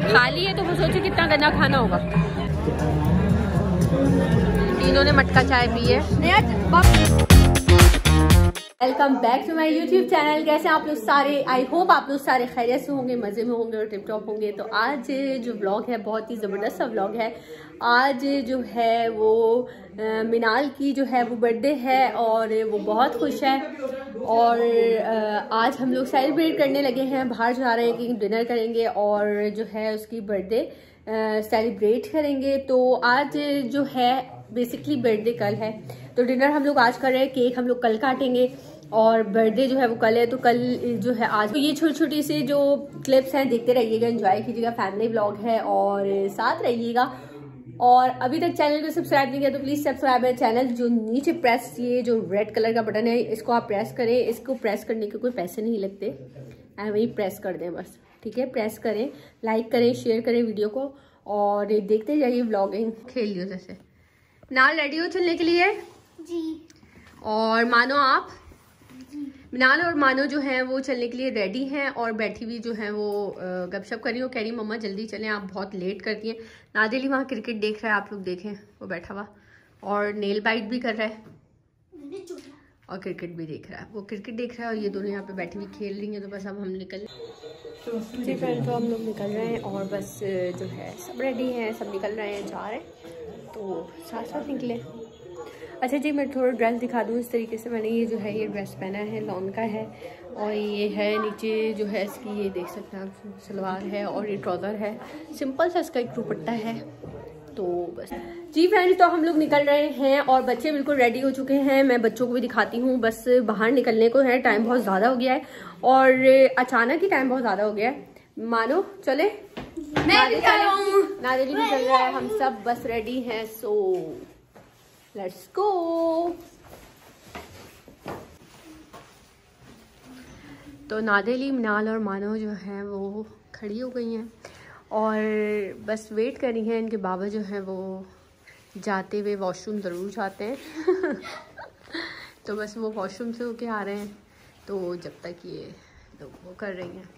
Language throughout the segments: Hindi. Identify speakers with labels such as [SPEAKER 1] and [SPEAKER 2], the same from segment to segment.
[SPEAKER 1] खाली है तो वो सोचो कितना गंदा खाना होगा। तीनों ने मटका चाय पी है। Welcome back to my YouTube channel. कैसे आप लोग सारे? आई होप आप लोग सारे खैरियत से होंगे, मज़े में होंगे और टिप टॉप होंगे। तो आज जो व्लॉग है बहुत ही ज़बरदस्त सा व्लॉग है। आज जो है वो मिनाल की जो है वो बर्थडे है और वो बहुत खुश है। और आज हम लोग सेलिब्रेट करने लगे हैं, बाहर जा रहे हैं कि डिनर करेंगे और जो है उसकी बर्थडे सेलिब्रेट करेंगे। तो आज जो है बेसिकली बर्थडे कल है, तो डिनर हम लोग आज कर रहे हैं। केक हम लोग कल काटेंगे और बर्थडे जो है वो कल है, तो कल जो है आज। तो ये छोटी छोटी सी जो क्लिप्स हैं देखते रहिएगा, एंजॉय कीजिएगा। फैमिली व्लॉग है और साथ रहिएगा। और अभी तक चैनल को सब्सक्राइब नहीं किया तो प्लीज़ सब्सक्राइब है चैनल। जो नीचे प्रेस, ये जो रेड कलर का बटन है इसको आप प्रेस करें। इसको प्रेस करने के कोई पैसे नहीं लगते, वही प्रेस कर दें बस, ठीक है। प्रेस करें, लाइक करें, शेयर करें वीडियो को और देखते जाइए व्लॉगिंग। खेल लियो जैसे। मिनाल रेडी हो चलने के लिए? जी। और मानो आप? मिनाल और मानो जो हैं वो चलने के लिए रेडी हैं और बैठी हुई जो है वो गपशप कर रही हो। कह रही मम्मा जल्दी चलें, आप बहुत लेट करती हैं। नादिली वहाँ क्रिकेट देख रहा है, आप लोग देखें, वो बैठा हुआ और नेल बाइट भी कर रहा है और क्रिकेट भी देख रहा है। वो क्रिकेट देख रहा है और ये दोनों यहाँ पे बैठी हुई खेल रही हैं। तो बस अब हम निकल जी फ्रेंड, तो हम लोग निकल रहे हैं और बस जो है सब रेडी हैं, सब निकल रहे हैं, जा रहे हैं, तो साथ साथ निकले। अच्छा जी, मैं थोड़ा ड्रेस दिखा दूँ। इस तरीके से मैंने ये जो है ये ड्रेस पहना है, लॉन का है और ये है नीचे जो है इसकी, ये देख सकते हैं आप, सलवार है और ये ट्राउज़र है। सिंपल सा इसका एक दुपट्टा है। तो बस जी फ्रेंड्स, तो हम लोग निकल रहे हैं और बच्चे बिल्कुल रेडी हो चुके हैं। मैं बच्चों को भी दिखाती हूँ। बस बाहर निकलने को है, टाइम बहुत ज़्यादा हो गया है और अचानक ही टाइम बहुत ज़्यादा हो गया है। मानो चले? नादिली भी चल रहा है, हम सब बस रेडी हैं। So let's go. तो नादिली, मिनाल और मानो जो हैं वो खड़ी हो गई हैं और बस वेट कर रही हैं। इनके बाबा जो हैं वो जाते हुए वॉशरूम ज़रूर जाते हैं तो बस वो वॉशरूम से होके आ रहे हैं। तो जब तक ये लोग वो कर रही हैं।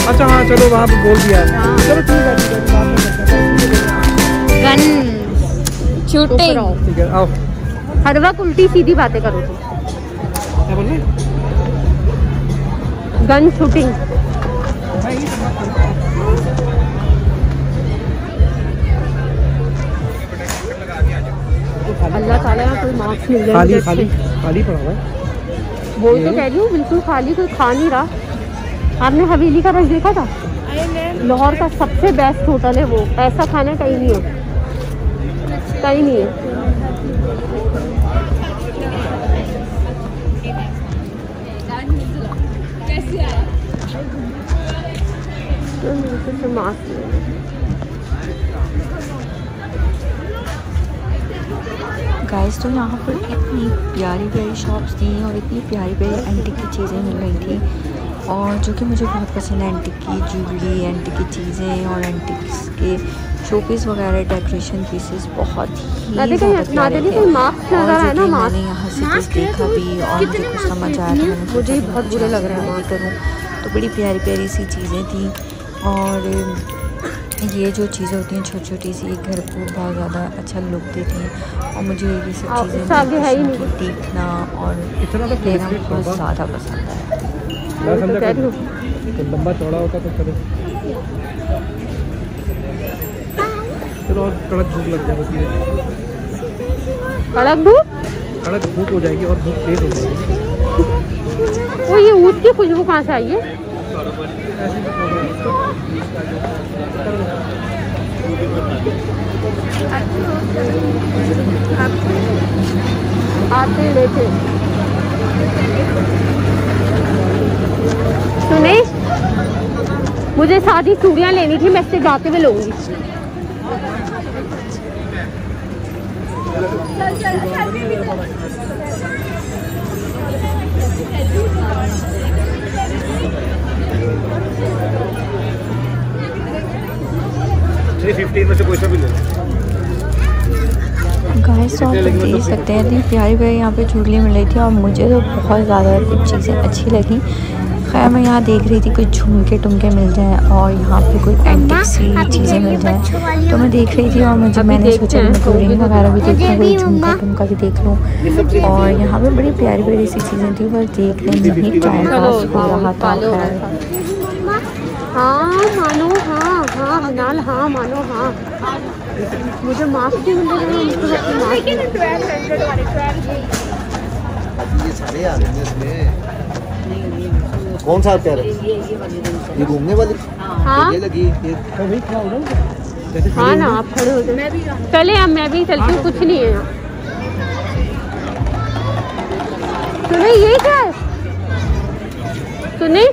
[SPEAKER 2] अच्छा हाँ, चलो वहाँ पे बोल दिया। चलो ठीक है।
[SPEAKER 1] गन शूटिंग,
[SPEAKER 2] ठीक है, आओ।
[SPEAKER 1] हर वक्त उल्टी सीधी बातें करो तुम।
[SPEAKER 2] क्या बोल रहे?
[SPEAKER 1] Gun shooting. अल्लाह ताला का कोई मार्क्स मिल जाए।
[SPEAKER 2] खाली खाली खाली पड़ा हुआ है।
[SPEAKER 1] वो तो कह रही हूँ बिल्कुल खाली, कोई खा नहीं रहा। आपने हवेली का रश देखा था? लाहौर का सबसे बेस्ट होटल है वो। ऐसा खाना कहीं नहीं है, कहीं नहीं है।
[SPEAKER 3] गाइस, तो यहाँ पर इतनी प्यारी प्यारी शॉप्स थी और इतनी प्यारी प्यारी एंटीक की चीज़ें मिल रही थी और जो कि मुझे बहुत पसंद है। एंटीक की ज्वेलरी, एंटीक की चीज़ें और एंटीक्स के शो पीस वगैरह, डेकोरेशन पीसेस बहुत ही मैंने यहाँ से कुछ देखा भी और मुझे कुछ समझ आया था। मैंने मुझे बहुत बुरे लग रहा है वहाँ करूँ, तो बड़ी प्यारी प्यारी सी चीज़ें थी। और ये जो चीज़ें होती हैं छोटी छोटी सी, घर को बहुत ज़्यादा अच्छा लुक देती हैं और मुझे ये सब चीज़ें देखना और लेना बहुत ज़्यादा पसंद है।
[SPEAKER 2] लंबा चौड़ा होता तो चलो और कड़क भूख लग जाएगी, कड़क भूख हो जाएगी और भूख तेज हो जाएगी।
[SPEAKER 1] वो ये ऊँट की खुशबू कहाँ से आई है? आते लेते सुने, मुझे सादी चूड़ियाँ लेनी थी, मैं इससे जाते हुए लूंगी।
[SPEAKER 2] में से कोई सा भी ले
[SPEAKER 3] गाइस आप देख सकते हैं इतनी प्यारी प्यारी यहाँ पे चूड़ियाँ मिल रही थी और मुझे तो बहुत ज़्यादा कुछ चीज़ें अच्छी लगी। खैर मैं यहाँ देख रही थी कुछ झुमके टुमके मिल जाएं और यहाँ पे कोई एंटिक सी चीज़ें मिल जाएं, तो मैं देख रही थी और मैंने सोचा मैं कोई रिंग वगैरह भी देख लूँ, कोई झुमका टुमका भी देख लूँ। और यहाँ पे बड़ी प्यारी प्यारी सी चीज़ें थी, बस देख रहे नहीं टाइम पास हो रहा था।
[SPEAKER 1] हाँ मानो, हाँ हाँ हिनाल, हाँ मानो, हाँ मुझे माफ भी मिल रहे हैं।
[SPEAKER 4] कौन सा प्यार है ये घूमने वाली?
[SPEAKER 1] हाँ
[SPEAKER 4] ये लगी
[SPEAKER 1] हाँ ना, आप खड़े हो जाओ पहले। अब मैं भी चलती हूँ, कुछ नहीं है यहाँ। सुने ये क्या है? सुने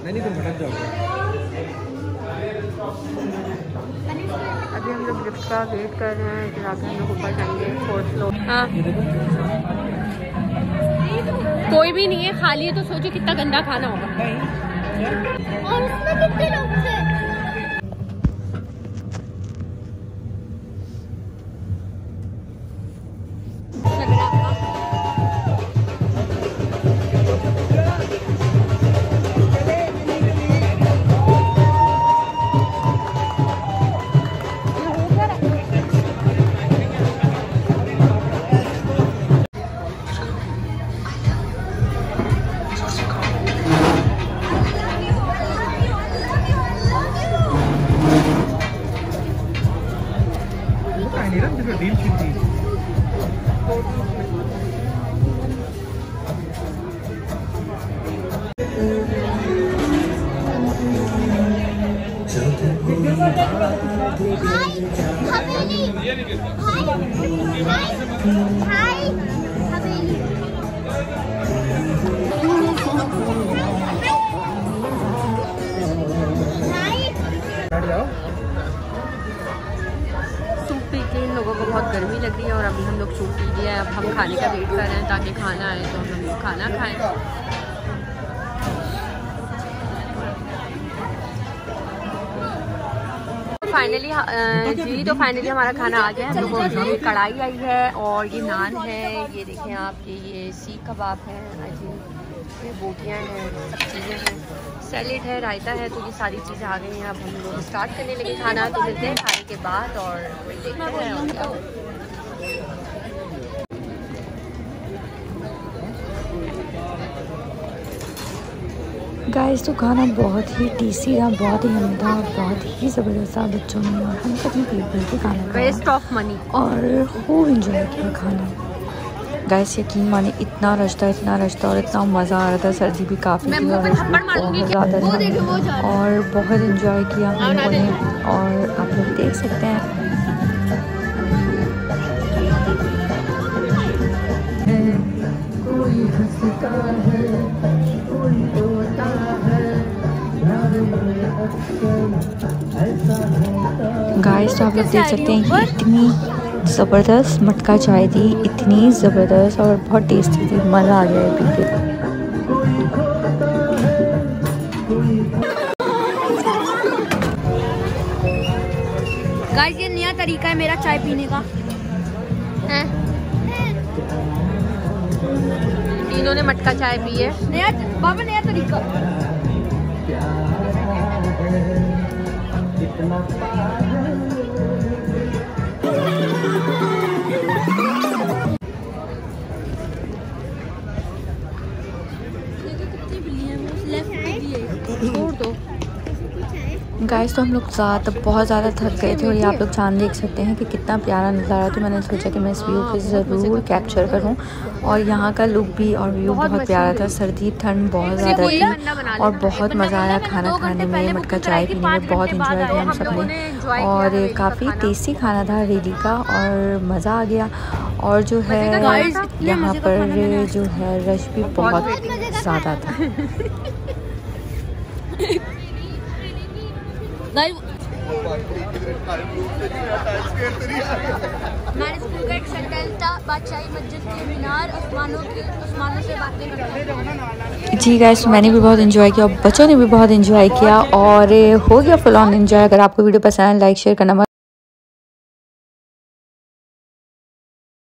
[SPEAKER 2] नहीं तुम भटक जाओगे।
[SPEAKER 1] अभी हम लोग लिफ्ट का वेट कर रहे हैं, फिर आगे हम लोग ऊपर जाएंगे 4th फ्लोर। हाँ कोई भी नहीं है, खाली है, तो सोचो कितना गंदा खाना होगा। और उसमें कितने लोग थे?
[SPEAKER 2] डील की थी।
[SPEAKER 1] इन लोगों को बहुत गर्मी लग रही है और अभी हम लोग सूप पी लिया है। अब हम खाने का वेट कर रहे हैं ताकि खाना आए तो हम लोग खाना खाएं। फाइनली हमारा खाना आ गया है। हम लोगों को कढ़ाई आई है और ये नान है, ये देखें आप, ये सीख कबाब है, आई थिंक ये बोटियाँ हैं, सब चीज़ें हैं, सैलेड है, रायता है, तो ये सारी चीज़ें आ गई हैं। अब हम लोग स्टार्ट करने लगे खाना, तो मिलते हैं खाने के बाद और देखते हैं।
[SPEAKER 3] गाइस तो खाना बहुत ही टेस्टी था, बहुत ही यम्मी था, बहुत ही ज़बरदस्त था। बच्चों ने हम सब अपने पेट भर के खाना खाया,
[SPEAKER 1] वेस्ट ऑफ मनी,
[SPEAKER 3] और खूब इंजॉय किया खाना। गाइस यकीन माने इतना रश था और इतना मज़ा आ रहा था। सर्दी भी काफ़ी थी और रश भी बहुत ज़्यादा था और बहुत इंजॉय किया हम लोगों ने। और आप लोग देख सकते हैं गाइस, तो आप लोग देख सकते हैं कि इतनी ज़बरदस्त मटका चाय थी, इतनी ज़बरदस्त और बहुत टेस्टी थी। मज़ा आ गया पी के।
[SPEAKER 1] गाइस ये नया तरीका है मेरा चाय पीने का है। तीनों ने मटका चाय पी है। नया बाबा, नया तरीका।
[SPEAKER 3] गाइस तो हम लोग बहुत ज़्यादा थक गए थे और ये आप लोग चांद देख सकते हैं कि कितना प्यारा नज़ारा। तो मैंने सोचा कि मैं इस व्यू को ज़रूर कैप्चर करूं। और यहाँ का लुक भी और व्यू बहुत प्यारा था। सर्दी ठंड बहुत ज़्यादा थी और बहुत मज़ा आया खाना खाने में, मटका चाय पीने में। बहुत इंजॉय किया हम सब ने और काफ़ी टेस्टी खाना था रेडी का और मज़ा आ गया। और जो है यहाँ पर जो है रश भी बहुत ज़्यादा था।
[SPEAKER 1] हमारे स्कूल का एक सेंटेंस था, बादशाही मस्जिद के मीनार उस्मानों से बातें करते।
[SPEAKER 3] जी गाइस, मैंने भी बहुत एंजॉय किया और बच्चों ने भी बहुत एंजॉय किया और हो गया फुल ऑन एंजॉय। अगर आपको वीडियो पसंद है लाइक शेयर करना